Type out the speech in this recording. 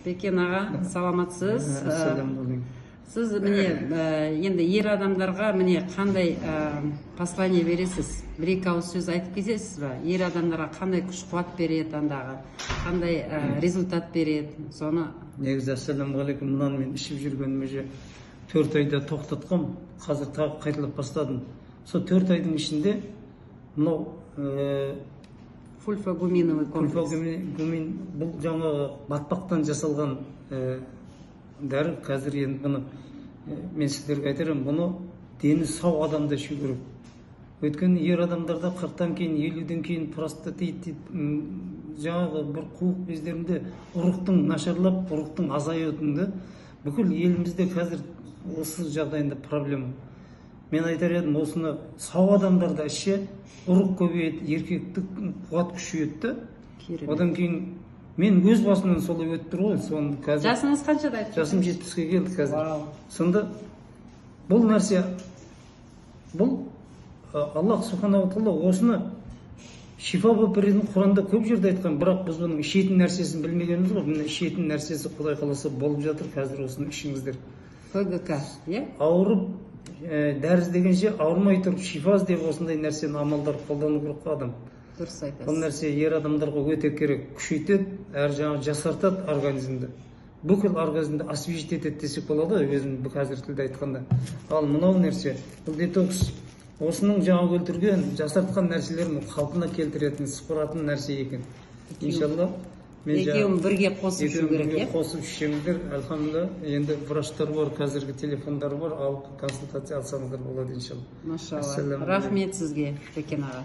Бекен аға, саламатсыз. Ассалаумағалейкум. Сіз міне енді ер адамдарға міне қандай послание бересіз? Бір-екі ауыз сөз айтып кетесіз ба? Ер адамдарға қандай күш қуат береді, андағы қандай результат береді? Соны Негізі ассалаумағалейкум. Мұнан мен ішіп жүргеніме 4 айда тоқтатқам. Қазір тағы қайталап бастадым. Сол 4 айдың ішінде мынау фульфагуминовый комплекс. Фульфагумин бұл жаңағы батпақтан жасалған дәрі. Қазір енді бұны мен сіздерге айтарым, бұны дені сау адамда ішу керек. Өйткені ер адамдарда 40-тан кейін, 50-ден кейін простатит жаңағы бір қуық бездерінде ұрықтың нашарлап, ұрықтың азаюында бүкіл елімізде қазір осы жағдайында проблема. Мен айтар едім, осыны сау адамдарда ішсе ұрық көбейеді, еркектік қуат күшейеді. Одан кейін мен өз басымнан солай өтіп тұр ғой. Соны қазір жасыңыз қаншада айтты? Жасым 70-ге келді қазір. Сонда бұл нәрсе, бұл Аллах Субханаху ва Тағала осыны шифа болып беретінін Құранда көп жерде айтқан, бірақ біз бұның ішетін нәрсесін білмегеніміз ғой. Міне ішетін нәрсесі Құдай қаласа болып жатыр. Қазір осыны ішіңіздер. ФГК, иә? Ауырып дәрі іздегенше ауырмай тұрып шифа іздеп осындай нәрсені амалдар қолдану керек адам. Дұрыс айтасыз. Бұл нәрсе ер адамдарға өте керек, күшейтеді, әрі жаңағы жасартады организмді. Бүкіл организмді освежить етеді десек болады ғой, өзім қазір тілде айтқанда. Ал мынау нәрсе, бұл детокс. Осының жаңағы өлтірген, жасартқан нәрселерін қалпына келтіретін, сыпыратын нәрсе екен. Иншалла. Екеуін бірге қосып ішу керек, иә? Қосып ішеміздер, әлхамдулилlah. Енді врачтар бар, қазіргі телефондар бар, алып консультация алсаңыздар болады иншалла. Машалла. Рахмет сізге, Бекен аға.